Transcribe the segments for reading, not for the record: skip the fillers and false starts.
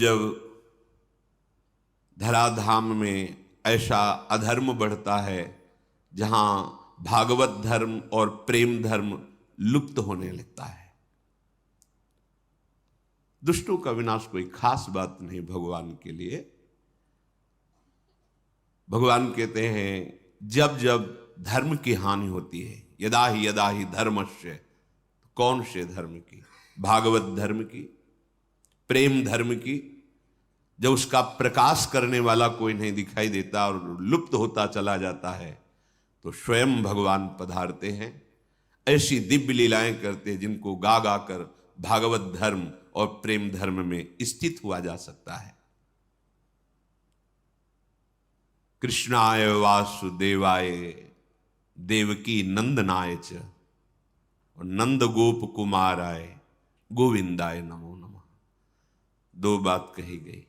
जब धराधाम में ऐसा अधर्म बढ़ता है जहां भागवत धर्म और प्रेम धर्म लुप्त होने लगता है। दुष्टों का विनाश कोई खास बात नहीं भगवान के लिए। भगवान कहते हैं जब जब धर्म की हानि होती है, यदा ही धर्मस्य, कौन से धर्म की? भागवत धर्म की, प्रेम धर्म की। जब उसका प्रकाश करने वाला कोई नहीं दिखाई देता और लुप्त होता चला जाता है तो स्वयं भगवान पधारते हैं। ऐसी दिव्य लीलाएं करते हैं जिनको गा गा कर भागवत धर्म और प्रेम धर्म में स्थित हुआ जा सकता है। कृष्णाय वासुदेवाय देवकी नंदनाय च और नंद गोप कुमाराय गोविंदाय नमो नमः। दो बात कही गई,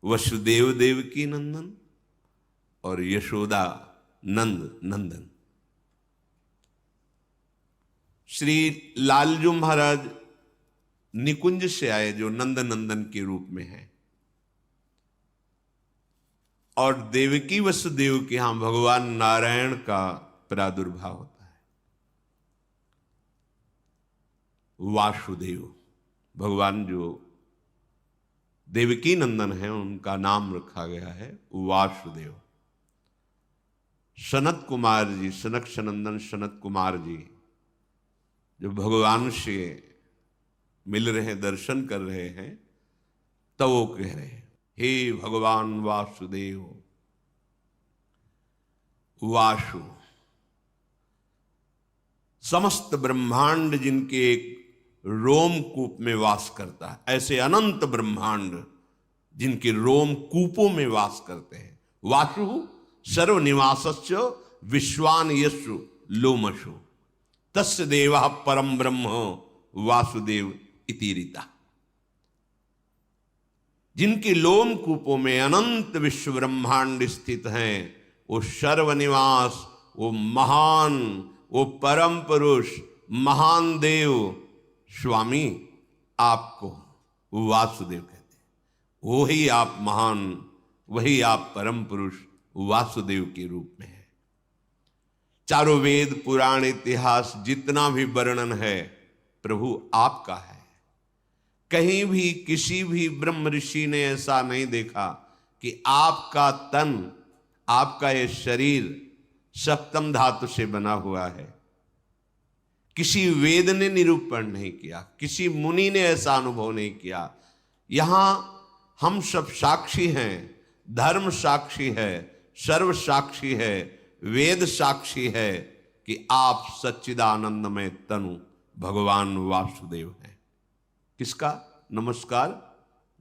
वसुदेव देवकी नंदन और यशोदा नंद नंदन। श्री लालजू महाराज निकुंज से आए जो नंद नंदन के रूप में है, और देवकी वसुदेव के यहां भगवान नारायण का प्रादुर्भाव होता है। वासुदेव भगवान जो देवकी नंदन है उनका नाम रखा गया है वासुदेव। सनत कुमार जी, सनक सनंदन सनत कुमार जी जो भगवान से मिल रहे हैं, दर्शन कर रहे हैं, तो वो कह रहे हैं हे भगवान वासुदेव। वासु समस्त ब्रह्मांड जिनके एक रोमकूप में वास करता है, ऐसे अनंत ब्रह्मांड जिनके रोमकूपों में वास करते हैं। वासु सर्वनिवासस्य विश्वान यशु लोमशु तस्य देवः परम ब्रह्म वासुदेव इति रीता। जिनके लोमकूपों में अनंत विश्व ब्रह्मांड स्थित हैं, वो सर्वनिवास, वो महान, वो परम पुरुष, महान देव स्वामी आपको वासुदेव कहते हैं। वही आप महान, वही आप परम पुरुष वासुदेव के रूप में है। चारों वेद पुराण इतिहास जितना भी वर्णन है प्रभु आपका है। कहीं भी किसी भी ब्रह्म ऋषि ने ऐसा नहीं देखा कि आपका तन, आपका ये शरीर सप्तम धातु से बना हुआ है। किसी वेद ने निरूपण नहीं किया, किसी मुनि ने ऐसा अनुभव नहीं किया। यहां हम सब साक्षी हैं, धर्म साक्षी है, सर्व साक्षी है, वेद साक्षी है कि आप सच्चिदानंदमय तनु भगवान वासुदेव हैं। किसका नमस्कार?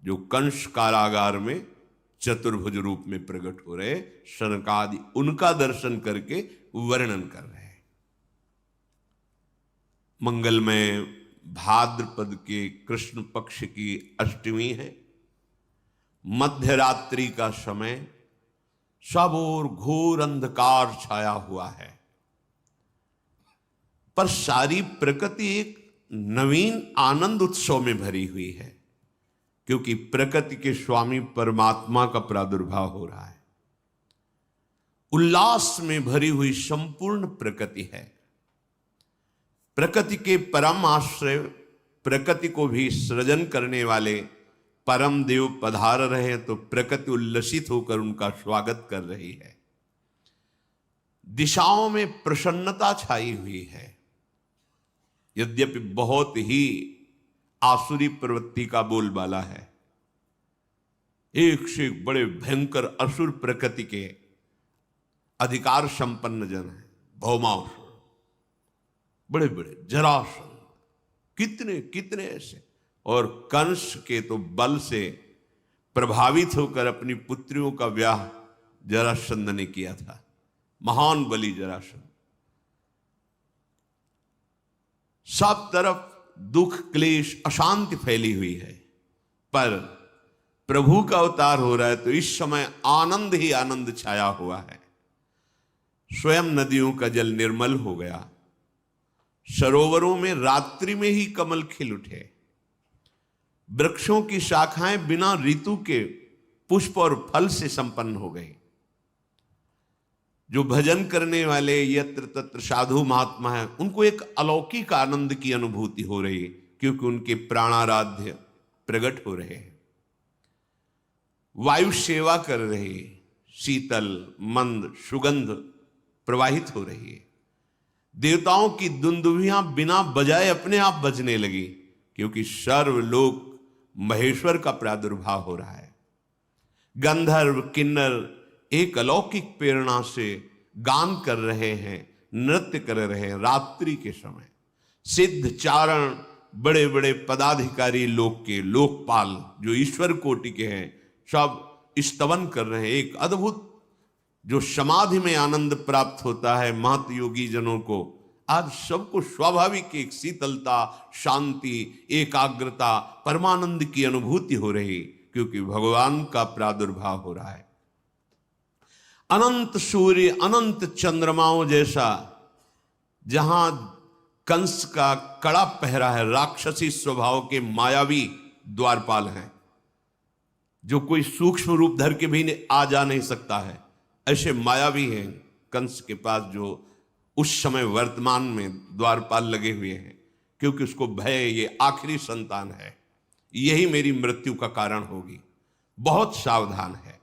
जो कंस कारागार में चतुर्भुज रूप में प्रकट हो रहे शनकादि, उनका दर्शन करके वर्णन कर रहे हैं। मंगलमय भाद्रपद के कृष्ण पक्ष की अष्टमी है। मध्य रात्रि का समय, सब ओर घोर अंधकार छाया हुआ है, पर सारी प्रकृति एक नवीन आनंद उत्सव में भरी हुई है, क्योंकि प्रकृति के स्वामी परमात्मा का प्रादुर्भाव हो रहा है। उल्लास में भरी हुई संपूर्ण प्रकृति है। प्रकृति के परम आश्रय, प्रकृति को भी सृजन करने वाले परम देव पधार रहे हैं, तो प्रकृति उल्लसित होकर उनका स्वागत कर रही है। दिशाओं में प्रसन्नता छाई हुई है। यद्यपि बहुत ही आसुरी प्रवृत्ति का बोलबाला है, एक से एक बड़े भयंकर असुर प्रकृति के अधिकार संपन्न जन है। भौमासुर, बड़े बड़े जरासंध, कितने कितने ऐसे, और कंस के तो बल से प्रभावित होकर अपनी पुत्रियों का ब्याह जरासंध ने किया था। महान बलि जरासंध। सब तरफ दुख, क्लेश, अशांति फैली हुई है, पर प्रभु का अवतार हो रहा है तो इस समय आनंद ही आनंद छाया हुआ है। स्वयं नदियों का जल निर्मल हो गया। सरोवरों में रात्रि में ही कमल खिल उठे। वृक्षों की शाखाएं बिना ऋतु के पुष्प और फल से संपन्न हो गई। जो भजन करने वाले यत्र तत्र साधु महात्मा हैं, उनको एक अलौकिक आनंद की अनुभूति हो रही है, क्योंकि उनके प्राणाराध्य प्रकट हो रहे हैं। वायु सेवा कर रही है, शीतल मंद सुगंध प्रवाहित हो रही है। देवताओं की दुंदुभियां बिना बजाए अपने आप बजने लगी, क्योंकि सर्वलोक महेश्वर का प्रादुर्भाव हो रहा है। गंधर्व किन्नर एक अलौकिक प्रेरणा से गान कर रहे हैं, नृत्य कर रहे हैं। रात्रि के समय सिद्ध चारण, बड़े बड़े पदाधिकारी लोक के लोकपाल जो ईश्वर कोटि के हैं, सब स्तवन कर रहे हैं। एक अद्भुत जो समाधि में आनंद प्राप्त होता है महत योगी जनों को, आज सबको स्वाभाविक एक शीतलता, शांति, एकाग्रता, परमानंद की अनुभूति हो रही, क्योंकि भगवान का प्रादुर्भाव हो रहा है। अनंत सूर्य, अनंत चंद्रमाओं जैसा जहां कंस का कड़ा पहरा है, राक्षसी स्वभाव के मायावी द्वारपाल हैं, जो कोई सूक्ष्म रूप धर के भी आ जा नहीं सकता है, ऐसे मायावी हैं कंस के पास, जो उस समय वर्तमान में द्वारपाल लगे हुए हैं, क्योंकि उसको भय ये आखिरी संतान है, यही मेरी मृत्यु का कारण होगी, बहुत सावधान है।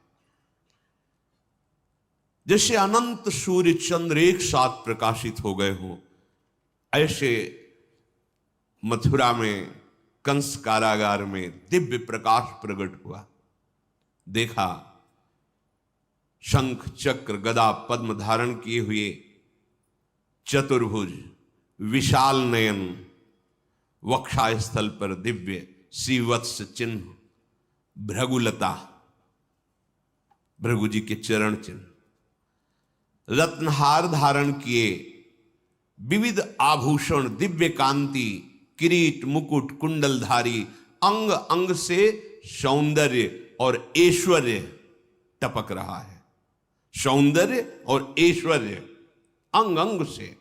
जैसे अनंत सूर्य चंद्र एक साथ प्रकाशित हो गए हों, ऐसे मथुरा में कंस कारागार में दिव्य प्रकाश प्रकट हुआ। देखा शंख चक्र गदा पद्म धारण किए हुए चतुर्भुज, विशाल नयन, वक्षास्थल पर दिव्य श्रीवत्स चिन्ह, भृगुलता, भृगु जी के चरण चिन्ह, रत्नहार धारण किए, विविध आभूषण, दिव्य कांति, किरीट मुकुट कुंडलधारी, अंग अंग से सौंदर्य और ऐश्वर्य टपक रहा है। सौंदर्य और ऐश्वर्य अंग अंग से,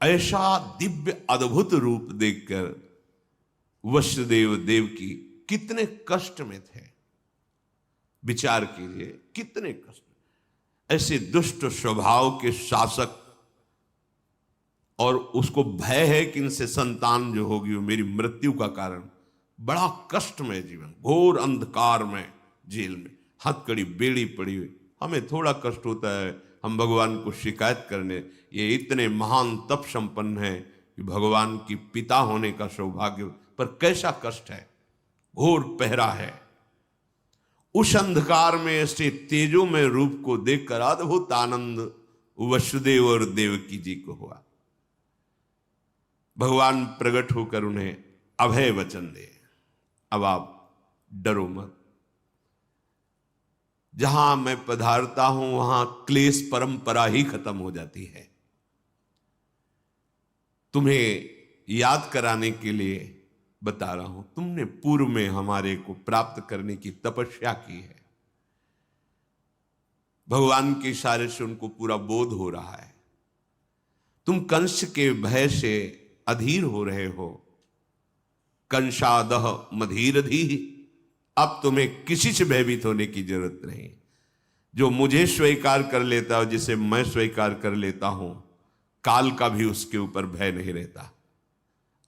ऐसा दिव्य अद्भुत रूप देखकर वसुदेव देवकी कितने कष्ट में थे। विचार कीजिए कितने कष्ट। ऐसे दुष्ट स्वभाव के शासक, और उसको भय है कि इनसे संतान जो होगी वो मेरी मृत्यु का कारण, बड़ा कष्टमय जीवन, घोर अंधकार में जेल में हथकड़ी बेड़ी पड़ी हुई। हमें थोड़ा कष्ट होता है, हम भगवान को शिकायत करने, ये इतने महान तप संपन्न है कि भगवान की पिता होने का सौभाग्य, पर कैसा कष्ट है, घोर पहरा है। उस अंधकार में ऐसे तेजो में रूप को देखकर अद्भुत आनंद वसुदेव और देवकी जी को हुआ। भगवान प्रकट होकर उन्हें अभय वचन दे, अब आप डरो मत, जहां मैं पधारता हूं वहां क्लेश परंपरा ही खत्म हो जाती है। तुम्हें याद कराने के लिए बता रहा हूं, तुमने पूर्व में हमारे को प्राप्त करने की तपस्या की है। भगवान के इशारे से उनको पूरा बोध हो रहा है। तुम कंस के भय से अधीर हो रहे हो। कंसादह मधीरधी, अब तुम्हें किसी से भयभीत होने की जरूरत नहीं। जो मुझे स्वीकार कर लेता है, जिसे मैं स्वीकार कर लेता हूं, काल का भी उसके ऊपर भय नहीं रहता।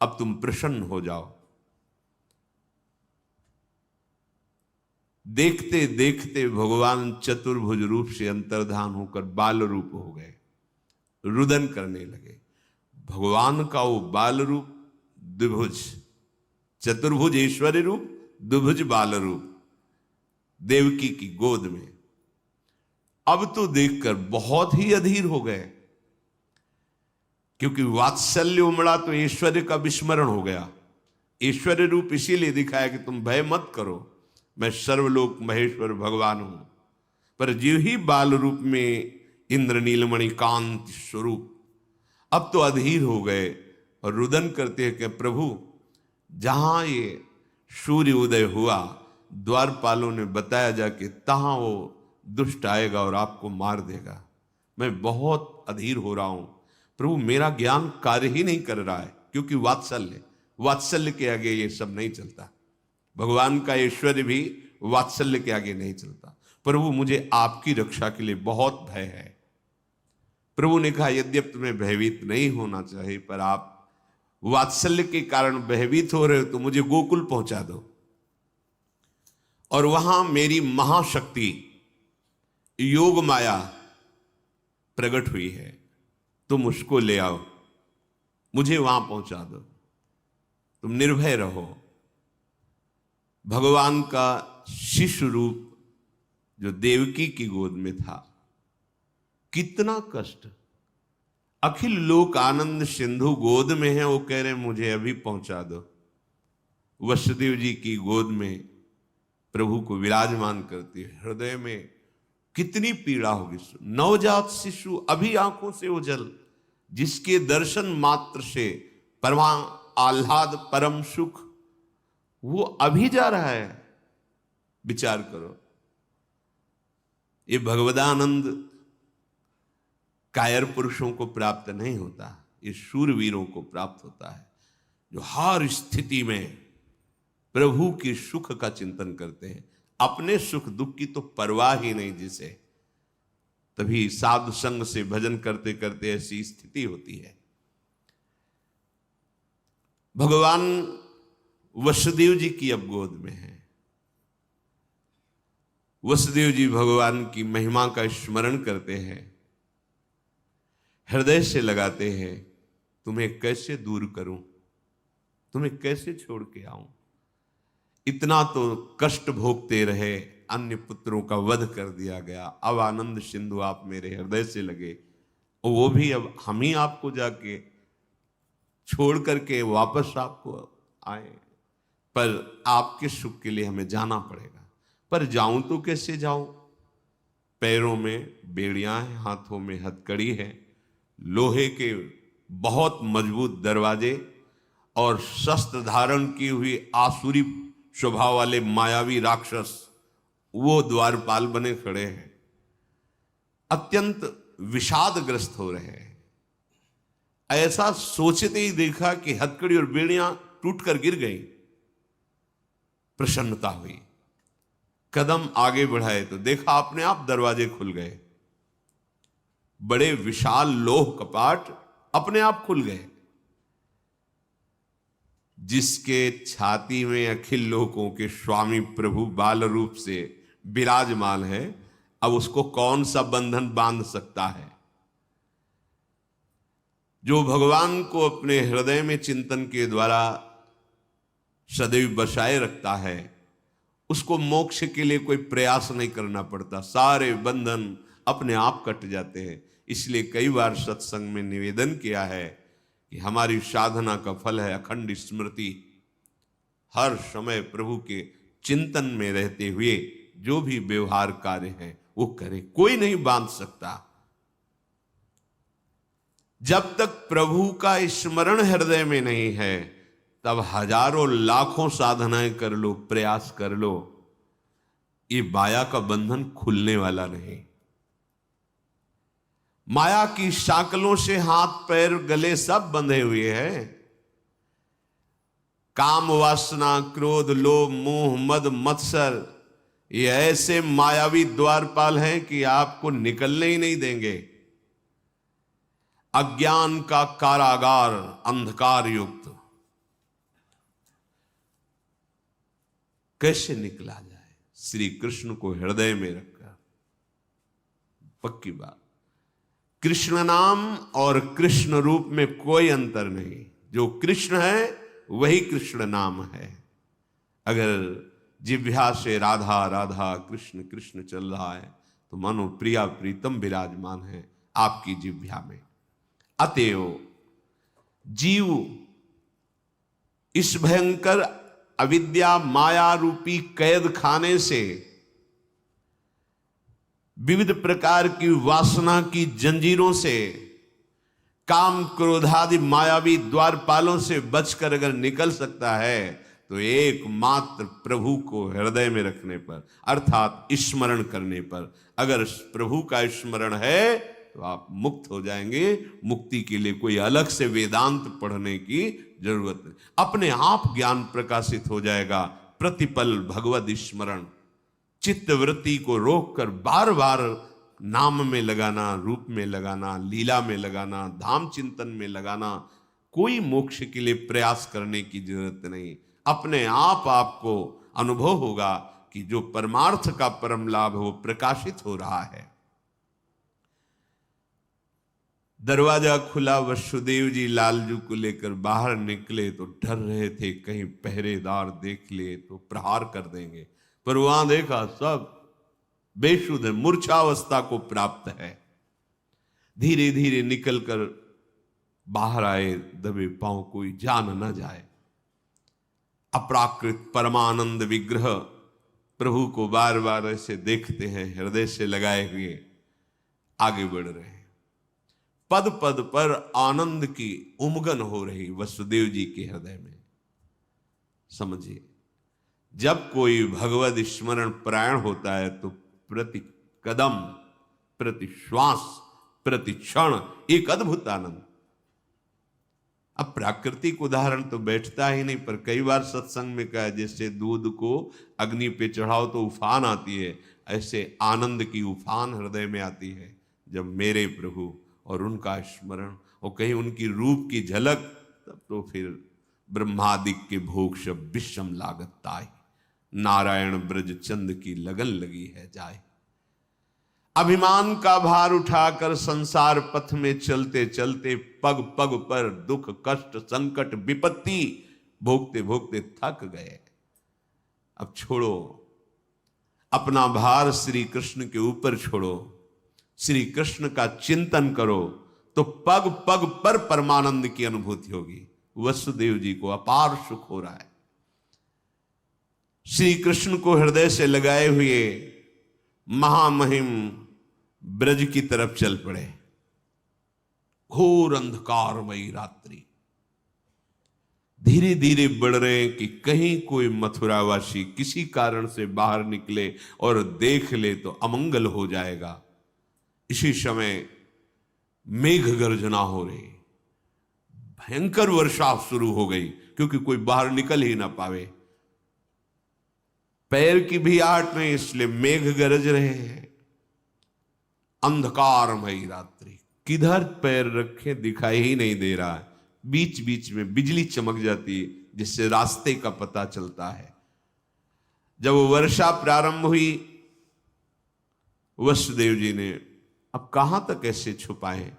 अब तुम प्रसन्न हो जाओ। देखते देखते भगवान चतुर्भुज रूप से अंतर्धान होकर बाल रूप हो गए, रुदन करने लगे। भगवान का वो बाल रूप द्विभुज, चतुर्भुज ऐश्वर्य रूप, द्विभुज बाल रूप देवकी की गोद में। अब तो देखकर बहुत ही अधीर हो गए, क्योंकि वात्सल्य उमड़ा तो ऐश्वर्य का विस्मरण हो गया। ऐश्वर्य रूप इसीलिए दिखाया कि तुम भय मत करो, मैं सर्वलोक महेश्वर भगवान हूं। पर जीव ही बाल रूप में इंद्र नीलमणि कांति स्वरूप, अब तो अधीर हो गए और रुदन करते हैं कि प्रभु, जहां ये सूर्य उदय हुआ, द्वारपालों ने बताया जाके तहां वो दुष्ट आएगा और आपको मार देगा। मैं बहुत अधीर हो रहा हूं प्रभु, मेरा ज्ञान कार्य ही नहीं कर रहा है, क्योंकि वात्सल्य, वात्सल्य के आगे ये सब नहीं चलता। भगवान का ऐश्वर्य भी वात्सल्य के आगे नहीं चलता। प्रभु मुझे आपकी रक्षा के लिए बहुत भय है। प्रभु ने कहा यद्यपि तुम्हें भयभीत नहीं होना चाहिए, पर आप वात्सल्य के कारण भयभीत हो रहे हो तो मुझे गोकुल पहुंचा दो और वहां मेरी महाशक्ति योग माया प्रकट हुई है, तुम उसको ले आओ, मुझे वहां पहुंचा दो, तुम निर्भय रहो। भगवान का शिशु रूप जो देवकी की गोद में था, कितना कष्ट। अखिल लोक आनंद सिंधु गोद में है, वो कह रहे मुझे अभी पहुंचा दो। वसुदेव जी की गोद में प्रभु को विराजमान करती है, हृदय में कितनी पीड़ा होगी। नवजात शिशु अभी आंखों से ओझल, जिसके दर्शन मात्र से परमा आह्लाद परम सुख, वो अभी जा रहा है। विचार करो, ये भगवदानंद कायर पुरुषों को प्राप्त नहीं होता, ये शूरवीरों को प्राप्त होता है, जो हर स्थिति में प्रभु की सुख का चिंतन करते हैं। अपने सुख दुख की तो परवाह ही नहीं जिसे, तभी साधु संग से भजन करते करते ऐसी स्थिति होती है। भगवान वसुदेव जी की अब गोद में है। वसुदेव जी भगवान की महिमा का स्मरण करते हैं, हृदय से लगाते हैं, तुम्हें कैसे दूर करूं, तुम्हें कैसे छोड़ के आऊं। इतना तो कष्ट भोगते रहे, अन्य पुत्रों का वध कर दिया गया, अब आनंद सिंधु आप मेरे हृदय से लगे, और वो भी अब हम ही आपको जाके छोड़ करके वापस आपको आए, पर आपके सुख के लिए हमें जाना पड़ेगा। पर जाऊं तो कैसे जाऊं? पैरों में बेड़ियां हैं, हाथों में हथकड़ी है, लोहे के बहुत मजबूत दरवाजे और शस्त्र धारण की हुई आसुरी स्वभाव वाले मायावी राक्षस वो द्वारपाल बने खड़े हैं, अत्यंत विषादग्रस्त हो रहे हैं। ऐसा सोचते ही देखा कि हथकड़ी और बेड़ियां टूटकर गिर गई, प्रसन्नता हुई। कदम आगे बढ़ाए तो देखा अपने आप दरवाजे खुल गए, बड़े विशाल लोह कपाट अपने आप खुल गए। जिसके छाती में अखिल लोकों के स्वामी प्रभु बाल रूप से विराजमान है, अब उसको कौन सा बंधन बांध सकता है? जो भगवान को अपने हृदय में चिंतन के द्वारा सदैव बसाए रखता है, उसको मोक्ष के लिए कोई प्रयास नहीं करना पड़ता, सारे बंधन अपने आप कट जाते हैं। इसलिए कई बार सत्संग में निवेदन किया है कि हमारी साधना का फल है अखंड स्मृति। हर समय प्रभु के चिंतन में रहते हुए जो भी व्यवहार कार्य है वो करे, कोई नहीं बांध सकता। जब तक प्रभु का स्मरण हृदय में नहीं है, तब हजारों लाखों साधनाएं कर लो, प्रयास कर लो, ये माया का बंधन खुलने वाला नहीं। माया की शाकलों से हाथ पैर गले सब बंधे हुए हैं। काम वासना क्रोध लोभ मोह मद मत्सर, ये ऐसे मायावी द्वारपाल हैं कि आपको निकलने ही नहीं देंगे। अज्ञान का कारागार अंधकार युक्त, कैसे निकला जाए? श्री कृष्ण को हृदय में रखकर। पक्की बात, कृष्ण नाम और कृष्ण रूप में कोई अंतर नहीं। जो कृष्ण है वही कृष्ण नाम है। अगर जिह्वा से राधा राधा कृष्ण कृष्ण चल रहा है तो मानो प्रिया प्रीतम विराजमान है आपकी जिह्वा में। अतएव जीव इस भयंकर अविद्या माया रूपी कैद खाने से, विविध प्रकार की वासना की जंजीरों से, काम क्रोधादि मायावी द्वारपालों से बचकर अगर निकल सकता है तो एकमात्र प्रभु को हृदय में रखने पर, अर्थात स्मरण करने पर। अगर प्रभु का स्मरण है तो आप मुक्त हो जाएंगे। मुक्ति के लिए कोई अलग से वेदांत पढ़ने की जरूरत नहीं, अपने आप ज्ञान प्रकाशित हो जाएगा। प्रतिपल भगवद स्मरण, चित्त वृत्ति को रोककर बार बार नाम में लगाना, रूप में लगाना, लीला में लगाना, धाम चिंतन में लगाना। कोई मोक्ष के लिए प्रयास करने की जरूरत नहीं, अपने आप आपको अनुभव होगा कि जो परमार्थ का परम लाभ है वो प्रकाशित हो रहा है। दरवाजा खुला, वसुदेव जी लालजू को लेकर बाहर निकले तो डर रहे थे कहीं पहरेदार देख ले तो प्रहार कर देंगे, पर वहां देखा सब बेशुद्ध है, मूर्छावस्था को प्राप्त है। धीरे धीरे निकलकर बाहर आए, दबे पांव, कोई जान न जाए। अपराकृत परमानंद विग्रह प्रभु को बार बार ऐसे देखते हैं, हृदय से लगाए हुए आगे बढ़ रहे हैं। पद पद पर आनंद की उमगन हो रही वसुदेव जी के हृदय में। समझिए, जब कोई भगवद स्मरण परायण होता है तो प्रति कदम, प्रति श्वास, प्रति क्षण एक अद्भुत आनंद। अब प्राकृतिक उदाहरण तो बैठता ही नहीं, पर कई बार सत्संग में कहा, जैसे दूध को अग्नि पे चढ़ाओ तो उफान आती है, ऐसे आनंद की उफान हृदय में आती है जब मेरे प्रभु और उनका स्मरण और कहीं उनकी रूप की झलक, तब तो फिर ब्रह्मादिक के भोग शब विषम लागत ताई, नारायण ब्रज चंद की लगन लगी है जाए। अभिमान का भार उठाकर संसार पथ में चलते चलते पग पग पर दुख कष्ट संकट विपत्ति भोगते भोगते थक गए। अब छोड़ो, अपना भार श्री कृष्ण के ऊपर छोड़ो, श्री कृष्ण का चिंतन करो, तो पग पग पर परमानंद की अनुभूति होगी। वसुदेव जी को अपार सुख हो रहा है। श्री कृष्ण को हृदय से लगाए हुए महामहिम ब्रज की तरफ चल पड़े। घोर अंधकारमयी रात्रि, धीरे धीरे बढ़ रहे हैं कि कहीं कोई मथुरावासी किसी कारण से बाहर निकले और देख ले तो अमंगल हो जाएगा। इसी समय मेघ गर्जना हो रही, भयंकर वर्षा शुरू हो गई, क्योंकि कोई बाहर निकल ही ना पावे। पैर की भी आहट नहीं, इसलिए मेघ गरज रहे हैं। अंधकारमयी रात्रि, किधर पैर रखे दिखाई ही नहीं दे रहा है। बीच बीच में बिजली चमक जाती है, जिससे रास्ते का पता चलता है। जब वर्षा प्रारंभ हुई, वसुदेव जी ने अब कहां तक ऐसे छुपाए,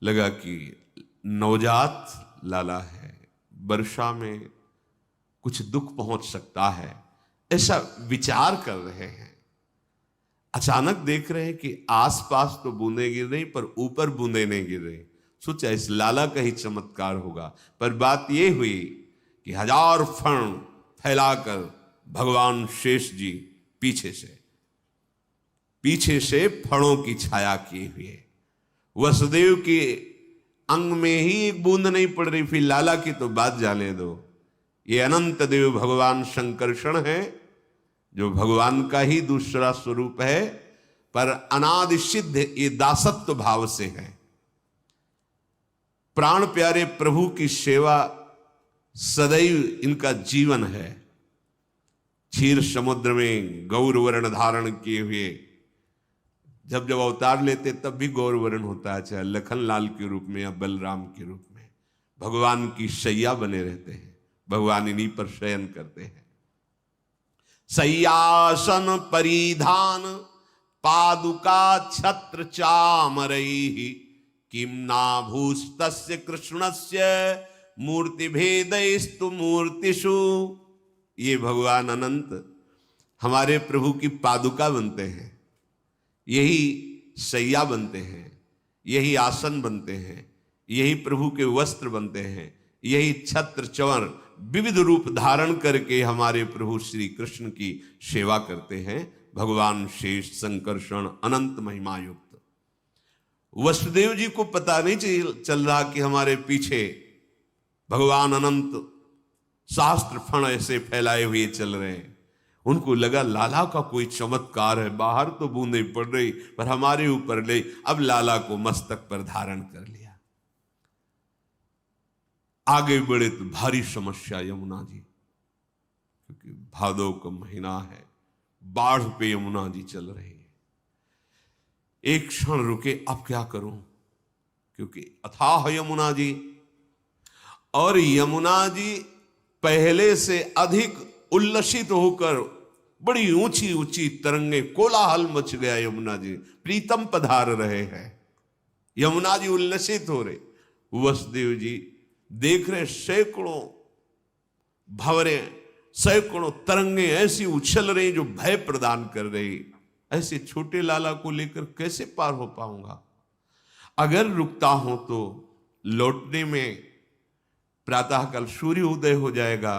लगा कि नवजात लाला है, वर्षा में कुछ दुख पहुंच सकता है, ऐसा विचार कर रहे हैं। अचानक देख रहे हैं कि आसपास तो बूंदे गिर रही, पर ऊपर बूंदे नहीं गिर रही। सोचा इस लाला का ही चमत्कार होगा, पर बात यह हुई कि 1000 फण फैलाकर भगवान शेष जी पीछे से फणों की छाया किए हुए, वसुदेव के अंग में ही एक बूंद नहीं पड़ रही, फिर लाला की तो बात जाने दो। ये अनंत देव भगवान शंकरषण है, जो भगवान का ही दूसरा स्वरूप है, पर अनादि सिद्ध ये दासत्व भाव से है। प्राण प्यारे प्रभु की सेवा सदैव इनका जीवन है। क्षीर समुद्र में गौर वर्ण धारण किए हुए जब जब अवतार लेते तब भी गौर वर्ण होता है, चाहे लखन लाल के रूप में या बलराम के रूप में। भगवान की शैया बने रहते हैं, भगवान इन्हीं पर शयन करते हैं। सय्यासन परिधान पादुका छत्र चामरैहि किम नाभूस्तस्य कृष्णस्य मूर्ति भेदैस्तु मूर्तिषु। ये भगवान अनंत हमारे प्रभु की पादुका बनते हैं, यही सैया बनते हैं, यही आसन बनते हैं, यही प्रभु के वस्त्र बनते हैं, यही छत्र चवर विविध रूप धारण करके हमारे प्रभु श्री कृष्ण की सेवा करते हैं। भगवान शेष संकर्षण अनंत महिमा युक्त। वसुदेव जी को पता नहीं चल रहा कि हमारे पीछे भगवान अनंत शास्त्र फण ऐसे फैलाए हुए चल रहे हैं। उनको लगा लाला का कोई चमत्कार है, बाहर तो बूंदे पड़ रही पर हमारे ऊपर ले। अब लाला को मस्तक पर धारण कर लिया। आगे बढ़े तो भारी समस्या यमुना जी, क्योंकि भादो का महीना है, बाढ़ पे यमुना जी चल रही है। एक क्षण रुके, अब क्या करूं, क्योंकि अथाह यमुना जी, और यमुना जी पहले से अधिक उल्लसित होकर बड़ी ऊंची ऊंची तरंगे, कोलाहल मच गया। यमुना जी प्रीतम पधार रहे हैं, यमुना जी उल्लसित हो रहे। वसुदेव जी देख रहे सैकड़ों भंवरे, सैकड़ों तरंगे ऐसी उछल रही जो भय प्रदान कर रही। ऐसे छोटे लाला को लेकर कैसे पार हो पाऊंगा? अगर रुकता हूं तो लौटने में प्रातःकाल सूर्य उदय हो जाएगा,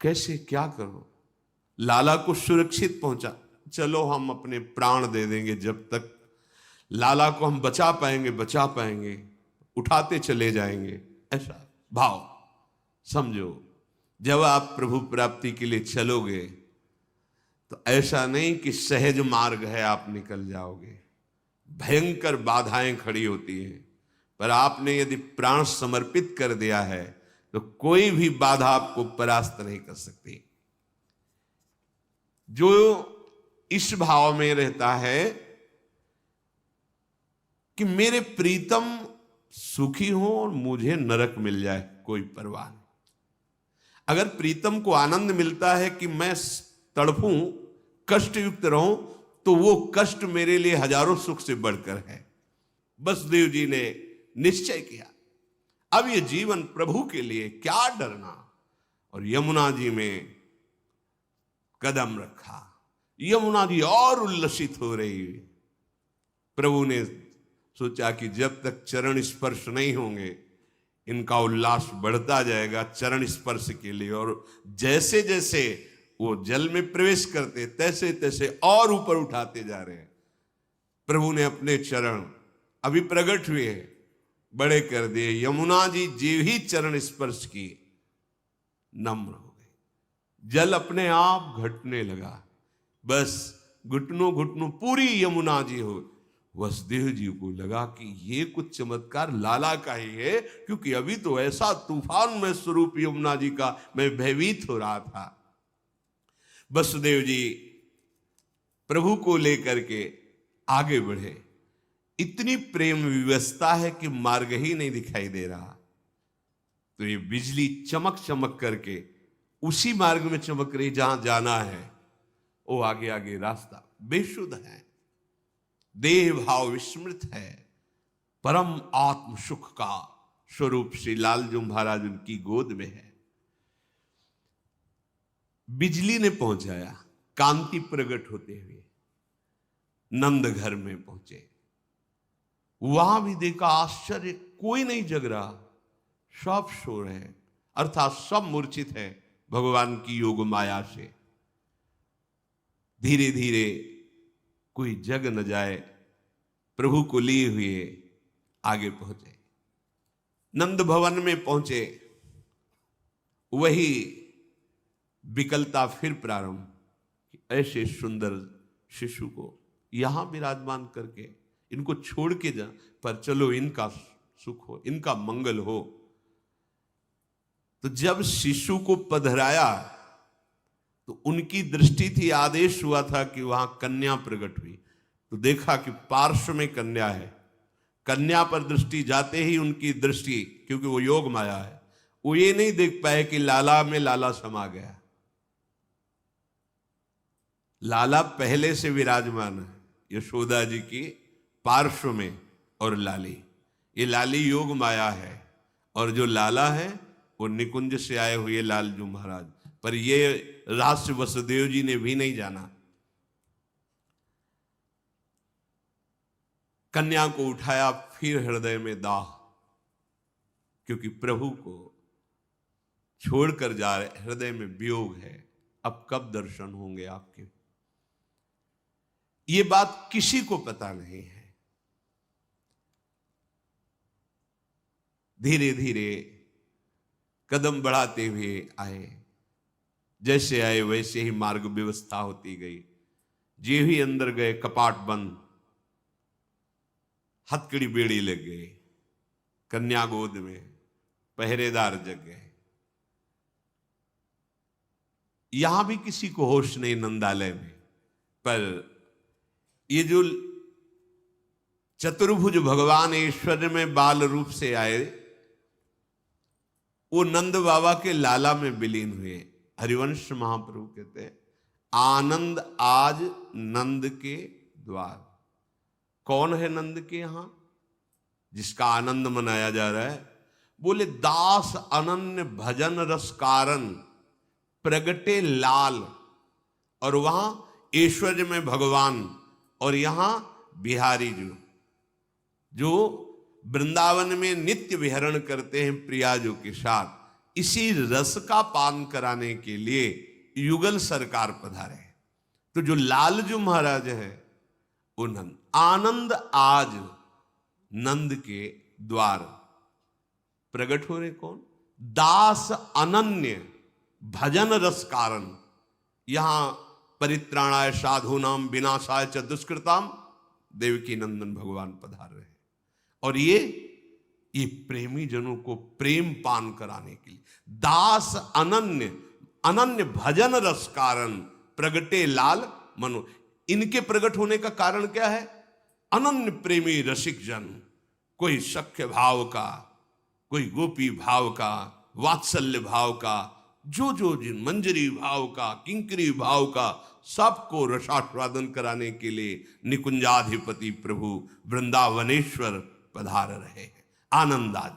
कैसे क्या करूं? लाला को सुरक्षित पहुंचा, चलो हम अपने प्राण दे देंगे, जब तक लाला को हम बचा पाएंगे बचा पाएंगे, उठाते चले जाएंगे, ऐसा भाव समझो। जब आप प्रभु प्राप्ति के लिए चलोगे तो ऐसा नहीं कि सहज मार्ग है आप निकल जाओगे, भयंकर बाधाएं खड़ी होती हैं। पर आपने यदि प्राण समर्पित कर दिया है तो कोई भी बाधा आपको परास्त नहीं कर सकती। जो इस भाव में रहता है कि मेरे प्रीतम सुखी हो और मुझे नरक मिल जाए, कोई परवाह नहीं। अगर प्रीतम को आनंद मिलता है कि मैं तड़पूं, कष्ट युक्त रहूं, तो वो कष्ट मेरे लिए हजारों सुख से बढ़कर है। वसुदेव जी ने निश्चय किया, अब ये जीवन प्रभु के लिए, क्या डरना। और यमुना जी में कदम रखा, यमुना जी और उल्लसित हो रही। प्रभु ने सोचा कि जब तक चरण स्पर्श नहीं होंगे इनका उल्लास बढ़ता जाएगा चरण स्पर्श के लिए। और जैसे जैसे वो जल में प्रवेश करते तैसे तैसे और ऊपर उठाते जा रहे हैं। प्रभु ने अपने चरण अभी प्रकट हुए बड़े कर दिए। यमुना जी जो ही चरण स्पर्श की नम्र हो गए, जल अपने आप घटने लगा, बस घुटनों घुटनों पूरी यमुना जी हो। वसुदेव जी को लगा कि ये कुछ चमत्कार लाला का ही है, क्योंकि अभी तो ऐसा तूफान में स्वरूप यमुना जी का मैं भयभीत हो रहा था। वसुदेव जी प्रभु को लेकर के आगे बढ़े, इतनी प्रेम विवशता है कि मार्ग ही नहीं दिखाई दे रहा। तो ये बिजली चमक चमक करके उसी मार्ग में चमक रही जहां जाना है, वो आगे आगे रास्ता बेशुद्ध है, देह भाव विस्मृत है, परम आत्म सुख का स्वरूप श्री लालजू महाराज उनकी गोद में है। बिजली ने पहुंचाया, कांति प्रकट होते हुए नंद घर में पहुंचे। वहां भी देखा आश्चर्य, कोई नहीं जग रहा, सब सो रहे हैं, अर्थात सब मूर्छित है भगवान की योग माया से। धीरे धीरे कोई जग न जाए, प्रभु को लिए हुए आगे पहुंचे। नंद भवन में पहुंचे, वही विकलता फिर प्रारंभ, ऐसे सुंदर शिशु को यहां विराजमान करके इनको छोड़ के जा, पर चलो इनका सुख हो, इनका मंगल हो। तो जब शिशु को पधराया तो उनकी दृष्टि थी, आदेश हुआ था कि वहां कन्या प्रकट हुई, तो देखा कि पार्श्व में कन्या है। कन्या पर दृष्टि जाते ही उनकी दृष्टि, क्योंकि वो योग माया है, वो ये नहीं देख पाए कि लाला में लाला समा गया। लाला पहले से विराजमान है यशोदा जी की पार्श्व में, और लाली, ये लाली योग माया है, और जो लाला है वो निकुंज से आए हुए लालजू महाराज। पर ये रहस्य वसुदेव जी ने भी नहीं जाना। कन्या को उठाया, फिर हृदय में दाह, क्योंकि प्रभु को छोड़कर जा रहे, हृदय में वियोग है, अब कब दर्शन होंगे आपके। ये बात किसी को पता नहीं है। धीरे धीरे कदम बढ़ाते हुए आए, जैसे आए वैसे ही मार्ग व्यवस्था होती गई। जे ही अंदर गए, कपाट बंद, हथकड़ी बेड़ी लग गई, कन्या गोद में, पहरेदार जगह है। यहां भी किसी को होश नहीं नंदालय में, पर ये जो चतुर्भुज भगवान ऐश्वर्य में बाल रूप से आए, वो नंद बाबा के लाला में विलीन हुए। हरिवंश महाप्रभु कहते हैं, आनंद आज नंद के द्वार। कौन है नंद के यहां जिसका आनंद मनाया जा रहा है? बोले, दास अनन्य भजन रस कारण प्रगटे लाल। और वहां ऐश्वर्य में भगवान, और यहां बिहारी जो वृंदावन में नित्य विहरण करते हैं प्रियाजों के साथ, इसी रस का पान कराने के लिए युगल सरकार पधारे। तो जो लालजू महाराज है वो नंद। आनंद आज नंद के द्वार प्रकट हो रहे। कौन? दास अनन्य भजन रस कारण। यहां परित्राणाय साधूनाम विनाशाय च दुष्कृताम देवकी नंदन भगवान पधार रहे हैं। और ये प्रेमी जनों को प्रेम पान कराने के लिए दास अनन्य अनन्य भजन रस कारण प्रगटे लाल मनो। इनके प्रकट होने का कारण क्या है? अनन्य प्रेमी रसिक जन, कोई सख्य भाव का, कोई गोपी भाव का, वात्सल्य भाव का, जो जिन मंजरी भाव का, किंकरी भाव का, सबको रसास्वादन कराने के लिए निकुंजाधिपति प्रभु वृंदावनेश्वर पधार रहे हैं। आनंद आज